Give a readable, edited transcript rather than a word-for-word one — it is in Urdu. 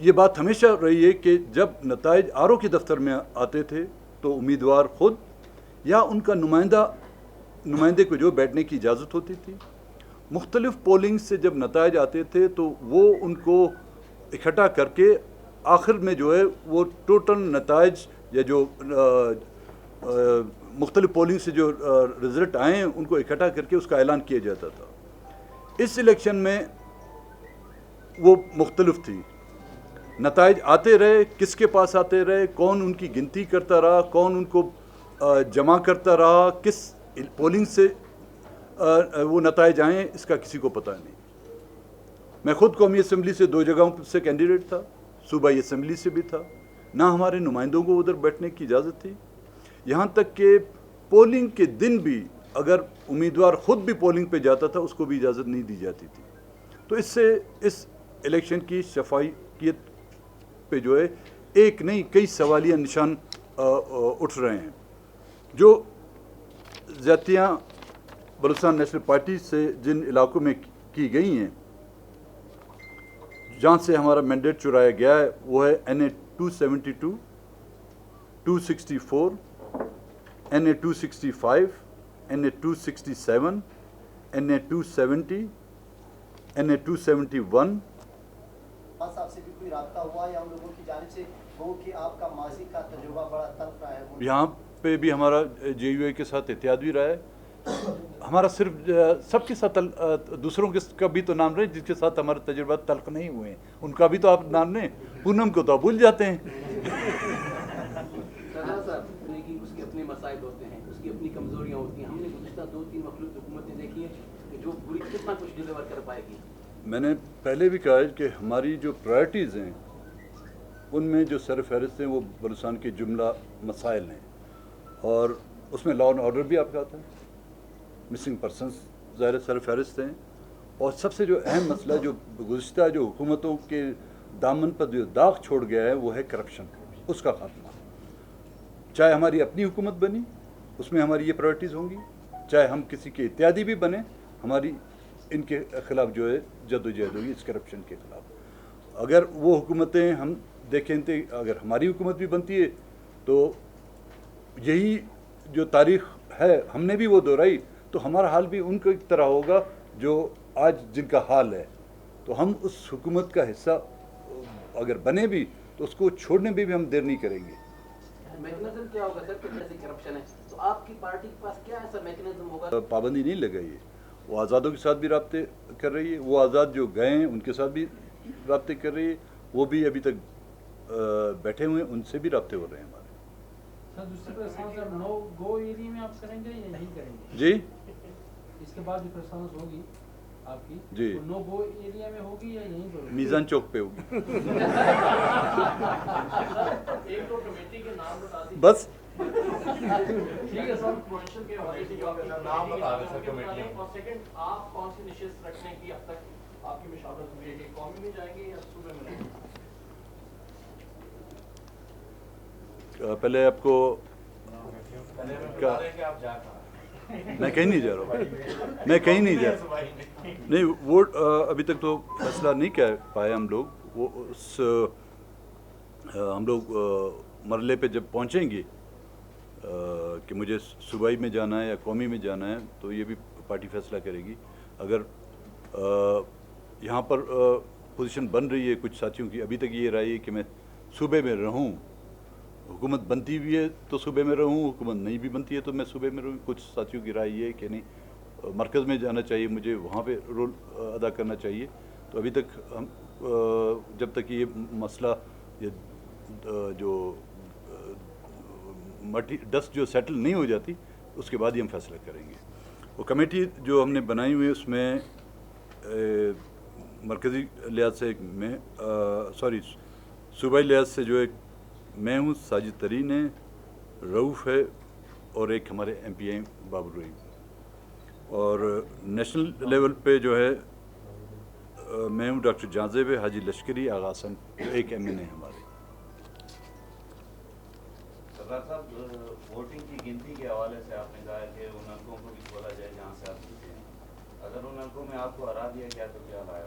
یہ بات ہمیشہ رہی ہے کہ جب نتائج آر او کے دفتر میں آتے تھے تو امیدوار خود یا ان کا نمائندے کو جو بیٹھنے کی اجازت ہوتی تھی. مختلف پولنگ سے جب نتائج آتے تھے تو وہ ان کو اکٹھا کر کے آخر میں جو ہے وہ ٹوٹل نتائج یا جو مختلف پولنگ سے جو رزلٹ آئے ہیں ان کو اکٹھا کر کے اس کا اعلان کیا جاتا تھا. اس الیکشن میں وہ مختلف تھی. نتائج آتے رہے، کس کے پاس آتے رہے، کون ان کی گنتی کرتا رہا، کون ان کو جمع کرتا رہا، کس پولنگ سے وہ نتائج آئیں، اس کا کسی کو پتہ نہیں. میں خود قومی اسمبلی سے 2 جگہوں سے کینڈیڈیٹ تھا، صوبائی اسمبلی سے بھی تھا. نہ ہمارے نمائندوں کو ادھر بیٹھنے کی اجازت تھی، یہاں تک کہ پولنگ کے دن بھی اگر امیدوار خود بھی پولنگ پہ جاتا تھا اس کو بھی اجازت نہیں دی جاتی تھی. تو اس سے اس الیکشن کی شفافیت پہ جو ہے ایک نہیں کئی سوالیہ نشان اٹھ رہے ہیں. جو زیادتیاں بلوچستان نیشنل پارٹی سے جن علاقوں میں کی گئی ہیں، جہاں سے ہمارا مینڈیٹ چرایا گیا ہے، وہ ہے NA 272, 264, NA 265, NA 267, NA 270, NA 271. صاحب سے بھی کوئی رابطہ ہوا یا ہم لوگوں کی جانب سے وہ کہ آپ کا ماضی کا تجربہ بڑا تلخ رہا ہے؟ یہاں پہ بھی ہمارا JUA کے ساتھ اتحاد بھی رہا ہے. ہمارا صرف سب کے ساتھ دوسروں کا بھی تو نام رہے جس کے ساتھ ہمارے تجربات تلخ نہیں ہوئے ہیں، ان کا بھی تو آپ نام لیں. پونم کو تو آپ بھول جاتے ہیں. اس کے اپنے مسائل ہوتے ہیں، اس کی اپنی کمزوریاں ہوتی ہیں. ہم نے گزشتہ 2-3 مخلوط حکومتیں دیکھی ہیں کہ جو پوری کتنا کچھ ڈیلیور کر پائے گی. میں نے پہلے بھی کہا ہے کہ ہماری جو پرائرٹیز ہیں ان میں جو سر فہرست ہیں وہ بلوچستان کے جملہ مسائل ہیں، اور اس میں لا اینڈ آرڈر بھی آپ کا آتا ہے. مسنگ پرسنس ظاہر سر فہرست ہیں، اور سب سے جو اہم مسئلہ جو گزشتہ جو حکومتوں کے دامن پر جو داغ چھوڑ گیا ہے وہ ہے کرپشن، اس کا خاتمہ. چاہے ہماری اپنی حکومت بنی اس میں ہماری یہ پرائرٹیز ہوں گی، چاہے ہم کسی کے اتحادی بھی بنیں ہماری ان کے خلاف جو ہے جد و جہد ہوگی اس کرپشن کے خلاف. اگر وہ حکومتیں ہم دیکھیں تو اگر ہماری حکومت بھی بنتی ہے تو یہی جو تاریخ ہے ہم نے بھی وہ دہرائی تو ہمارا حال بھی ان کی طرح ہوگا جو آج جن کا حال ہے. تو ہم اس حکومت کا حصہ اگر بنے بھی تو اس کو چھوڑنے میں بھی ہم دیر نہیں کریں گے. میکنزم کیا ہوگا سر کہ جیسے کرپشن ہے تو آپ کی پارٹی کے پاس کیا ایسا میکنزم ہوگا؟ پابندی نہیں لگائی ہے. وہ آزادوں کے ساتھ بھی رابطے کر رہی ہے، وہ آزاد جو گئے ہیں ان کے ساتھ بھی رابطے کر رہی ہے، وہ بھی ابھی تک بیٹھے ہوئے ہیں، ان سے بھی رابطے ہو رہے ہیں ہمارے. نو گو ایریا میں آپ کریں گے یا نہیں کریں گے؟ جی اس کے بعد جو پریس ہوگی آپ کی جی نو گو ایریا میں ہوگی یا یہیں پر؟ میزان چوک پہ ہوگی. ایک تو کمیٹی کے نام بتا دیجیے. بس ٹھیک ہے سر، پروینشل کے حوالے سے نام بتا دیں سر کمیٹی. اور سیکنڈ، آپ کون سی نشست رکھنے کی اب تک آپ کی مشاورت ہوئی ہے کہ قومی میں جائیں گے یا صوبے میں جائیں گے؟ پہلے آپ کو میں کہیں نہیں جا رہا ہوں، میں کہیں نہیں جا رہا. نہیں ووٹ ابھی تک تو فیصلہ نہیں کر پائے ہم لوگ. وہ اس ہم لوگ مرحلے پہ جب پہنچیں گے کہ مجھے صوبائی میں جانا ہے یا قومی میں جانا ہے تو یہ بھی پارٹی فیصلہ کرے گی. اگر یہاں پر پوزیشن بن رہی ہے کچھ ساتھیوں کی، ابھی تک یہ رائے ہے کہ میں صوبے میں رہوں. حکومت بنتی بھی ہے تو صوبے میں رہوں، حکومت نہیں بھی بنتی ہے تو میں صوبے میں رہوں. کچھ ساتھیوں کی رائے یہ ہے کہ نہیں مرکز میں جانا چاہیے، مجھے وہاں پہ رول ادا کرنا چاہیے. تو ابھی تک ہم جب تک یہ مسئلہ یہ جو مٹی ڈسٹ جو سیٹل نہیں ہو جاتی اس کے بعد ہی ہم فیصلہ کریں گے. وہ کمیٹی جو ہم نے بنائی ہوئی ہے اس میں مرکزی لحاظ سے میں صوبائی لحاظ سے جو ایک میں ہوں، ساجد ترین ہے، رؤوف ہے، اور ایک ہمارے MP ہیں بابر رحیم. اور نیشنل لیول پہ جو ہے میں ہوں، ڈاکٹر جان زیب ہے، حاجی لشکری، آغا حسن، ایک MN ہے ہمارے. سردار صاحب، ووٹنگ کی گنتی کے حوالے سے آپ نے کہا کہ ان حلقوں کو بھی کھولا جائے جہاں سے آپ جیتے ہیں. اگر ان حلقوں میں آپ کو ہرا دیا گیا تو کیا لایا؟